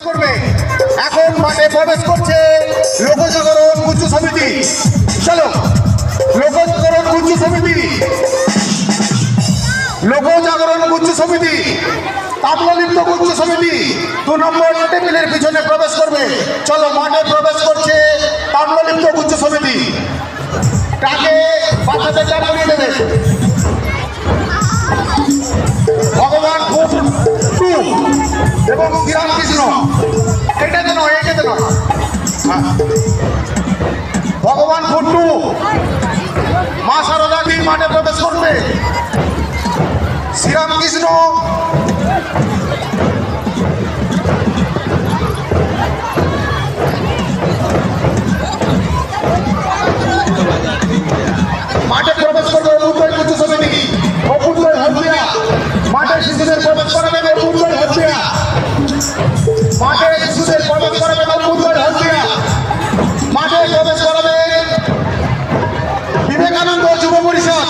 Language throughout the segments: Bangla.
করবে। এখন মাঠে প্রবেশ করছে লোকজাগরণ গুচ্ছ সমিতি। চলো লোকজাগরণ গুচ্ছ সমিতি, লোকজাগরণ গুচ্ছ সমিতি, তাম্রলিপ্ত গুচ্ছ সমিতি 2 নম্বর টেবিলের পিছনে প্রবেশ করবে। চলো মাঠে প্রবেশ করছে তাম্রলিপ্ত গুচ্ছ সমিতি। তাকে বাচ্চাদের চালিয়ে দেবে। ভগবান ফুট 2 এবং শ্রীরামকৃষ্ণ, এটাতে নয়, এটাতে নয়, ভগবান ফুট 2 মা সারদা দি মাঠে প্রবেশ করবে। শ্রীরামকৃষ্ণ মাঠে প্রবেশ করবে। অপুরদয় গুচ্ছ সমিতি, অপুরদয় হলদিয়া মাঠে শিশুদের প্রবেশ করাবেন। অপুরদয় হলদিয়া মাঠে শিশুদের প্রবেশ করাবেন। অপুরদয় হলদিয়া মাঠে প্রবেশ করাবেন। বিবেকানন্দ যুব পরিষদ,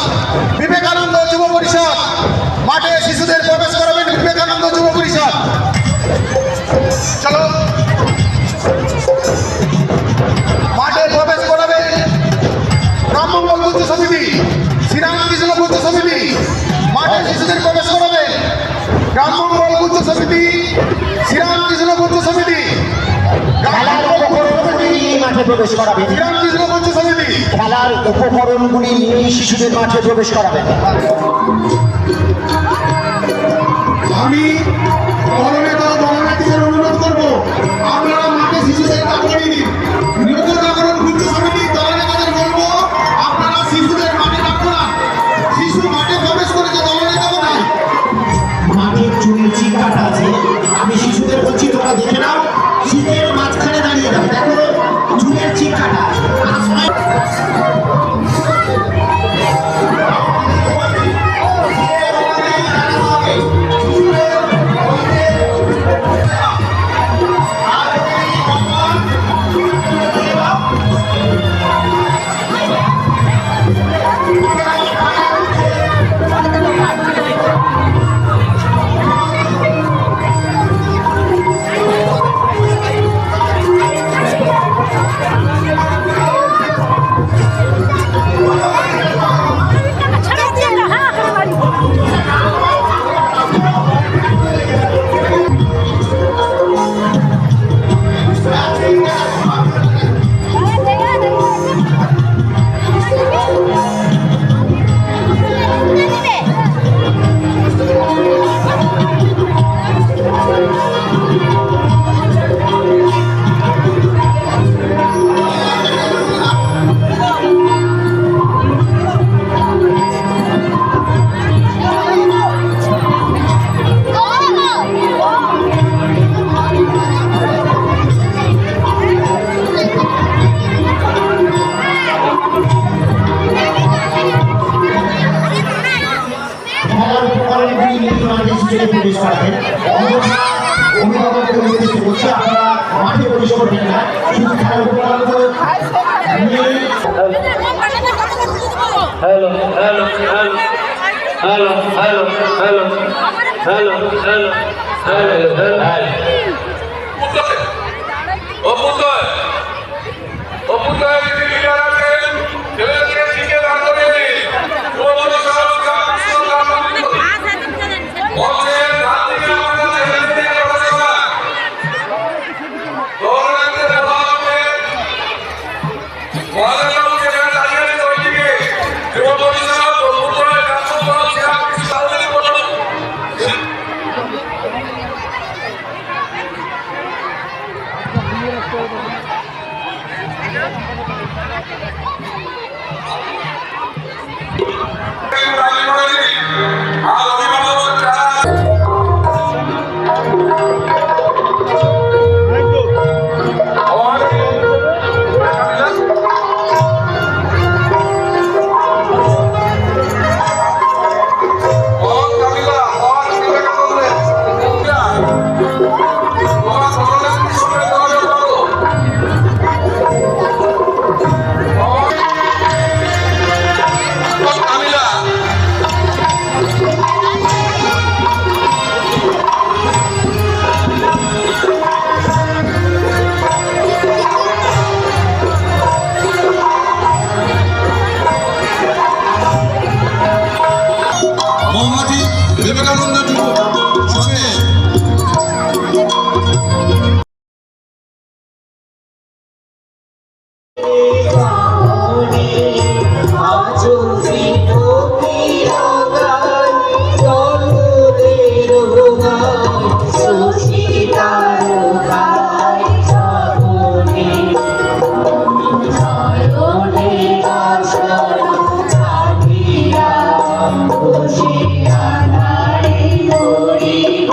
বিবেকানন্দ যুব পরিষদ মাঠে শিশুদের প্রবেশ করাবেন। বিবেকানন্দ যুব পরিষদ। চলো মাঠে প্রবেশ করাবেন। রামমঙ্গল গুচ্ছ সমিতি, শ্রীরামকৃষ্ণ গুচ্ছ সমিতি মাঠে শিশুদের প্রবেশ করাবেন। রামমঙ্গল গুচ্ছ সমিতি, শ্রীরামকৃষ্ণ গুচ্ছ সমিতি মাঠে প্রবেশ করাবেন। শ্রীরামকৃষ্ণ গুচ্ছ সমিতি খেলার উপকরণগুলি নিয়ে শিশুদের মাঠে প্রবেশ করাবেন। আমি দলনেতা দলনেত্রীদের অনুরোধ করবো, আপনারা মাঠে শিশুদের কাজ করিয়ে দিন। লোকজাগরণ গুচ্ছ সমিতির দলনেতাদের বলবো, আপনারা শিশুদের মাঠে রাখবো না। শিশু মাঠে প্রবেশ করেছে, দলনেতা কোথায়? মাঠের চুলের চিকাটা আছে, আমি শিশুদের বলছি তোমরা দেখে নাও, শীতের মাঝখানে দাঁড়িয়ে দাও। দেখো চুলের চিকাটা প্রবেশ করাবেন। অভিভাবকদের উদ্দেশ্যে বলছি, আপনারা মাঠে প্রবেশ করবেন না, শুধু খেলার উপকরণগুলো hello hello hello hello hello hello hello hello hello hello অপুতয় অপুতয় লিডার আছেন, ছেলেকে শিখে দাঁড় করে দিন। শোষিত পীড়াগার জনদের গায় শোষিতার গায় জগনে নয়নে আসর ছাড়িয়া বসিয়া নারী ধরিব